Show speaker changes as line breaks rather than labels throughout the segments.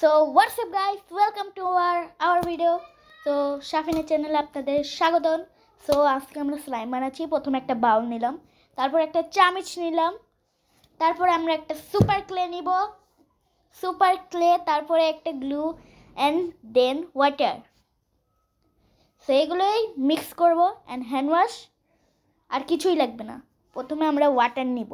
So what's up guys, welcome to our video. So শাফিনের চ্যানেলে আপনাদের স্বাগতম। সো আজকে আমরা স্লাইম বানাচ্ছি। প্রথমে একটা বাউল নিলাম, তারপর একটা চামচ নিলাম, তারপর আমরা একটা সুপার ক্লে নিব, সুপার ক্লে, তারপরে একটা glue and then water. So এগুলোই মিক্স করব অ্যান্ড হ্যান্ড ওয়াশ, আর কিছুই লাগবে না। প্রথমে আমরা ওয়াটার নিব।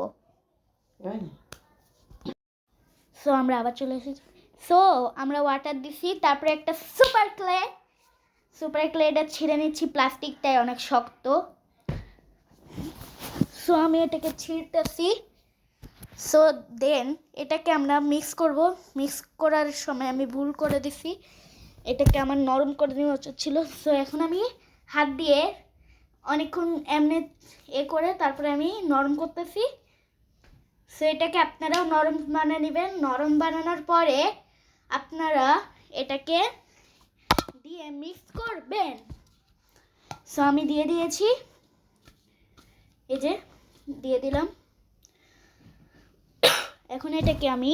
সো আমরা আবার চলে এসেছি। সো আমরা ওয়াটার দিছি, তারপরে একটা সুপার ক্লেটা ছিঁড়ে নিচ্ছি, প্লাস্টিকটাই অনেক শক্ত। সো আমি এটাকে ছিঁড়তেছি। সো দেন এটাকে আমরা মিক্স করব। মিক্স করার সময় আমি ভুল করে দিছি, এটাকে আমার নরম করে দেওয়া উচিত ছিল। সো এখন আমি হাত দিয়ে অনেকক্ষণ এমনি করে তারপরে আমি নরম করতেছি। সো এটাকে আপনারাও নরম বানিয়ে নেবেন। নরম বানানোর পরে আপনারা এটাকে দিয়ে মিক্স করবেন। সো আমি দিয়ে দিয়েছি, এই যে দিয়ে দিলাম। এখন এটাকে আমি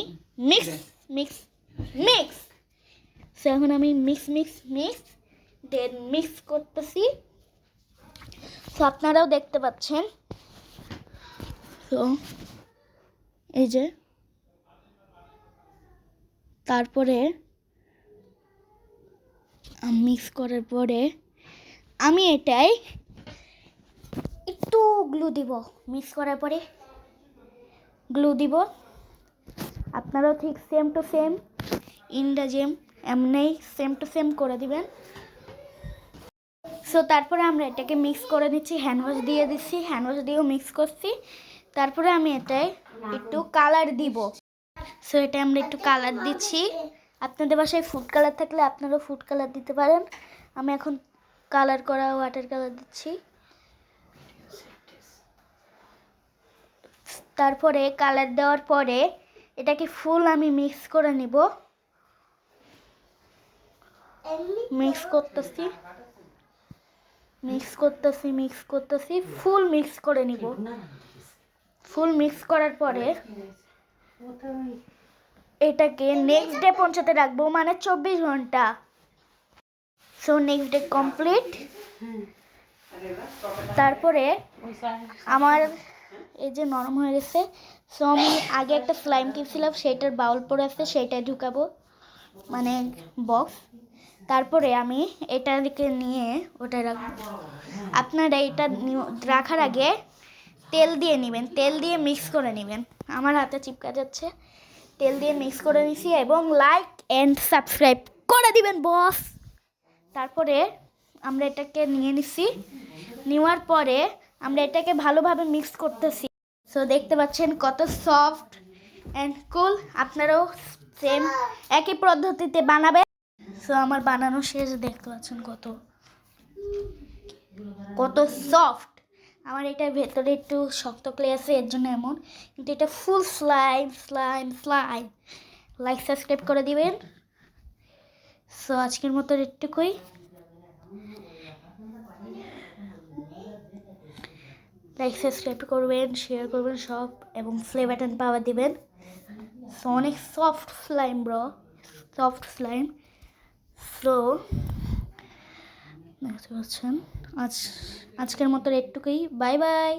মিক্স সো এখন আমি মিক্স দেন মিক্স করতেছি। সো আপনারাও দেখতে পাচ্ছেন। তো এই যে তারপরে মিক্স করার পরে আমি এটাই একটু গ্লু দিব। মিক্স করার পরে গ্লু দিব। আপনারাও ঠিক সেম টু সেম এমনি সেম টু সেম করে দিবেন। সো তারপরে আমরা এটাকে মিক্স করে দিচ্ছি, হ্যান্ড ওয়াশ দিয়ে দিচ্ছি, হ্যান্ড ওয়াশ দিয়েও মিক্স করছি। তারপরে আমি এটাই একটু কালার দিব। সো এটা আমরা একটু কালার দিচ্ছি। আপনাদের বাসায় ফুড কালার থাকলে আপনারাও ফুড কালার দিতে পারেন। আমি এখন কালার করা ওয়াটার কালার দিচ্ছি। তারপরে কালার দেওয়ার পরে এটাকে ফুল আমি মিক্স করে নিব। মিক্স করতেছি ফুল মিক্স করে নিব। ফুল মিক্স করার পরে এটাকে নেক্সট ডে পৌঁছাতে রাখবো, মানে 24 ঘন্টা। So next day complete. তারপরে আমার এই যে নরম হয়ে গেছে। সো আমি আগে একটা স্লাইম কিনছিলাম, সেইটার বাউল পরে আছে, সেইটাই ঢুকাবো, মানে বক্স। তারপরে আমি এটাকে নিয়ে ওটাই রাখবো। আপনারা এটা রাখার আগে তেল দিয়ে নেবেন, তেল দিয়ে মিক্স করে নেবেন। আমার হাতে চিপকা যাচ্ছে। তেল দিয়ে মিক্স করে নিছি এবং লাইক অ্যান্ড সাবস্ক্রাইব করে দিবেন বস। তারপরে আমরা এটাকে নিয়ে নিছি। নেওয়ার পরে আমরা এটাকে ভালোভাবে মিক্স করতেছি। সো দেখতে পাচ্ছেন কত সফট অ্যান্ড কুল। আপনারাও সেম একই পদ্ধতিতে বানাবেন। সো আমার বানানো শেষ। দেখতে পাচ্ছেন কত সফট। আমার এটার ভেতরে একটু শক্ত ক্লে আছে, এর জন্য এমন, কিন্তু এটা ফুল স্লাইম। লাইক সাবস্ক্রাইব করে দিবেন। সো আজকের মতো এটুকুই। লাইক সাবস্ক্রাইব করবেন, শেয়ার করবেন সব, এবং প্লে বাটন পাওয়ার দিবেন। সো অনেক সফট স্লাইম সো দেখতে পাচ্ছেন। আজকের মতো এটুকুই। Bye bye.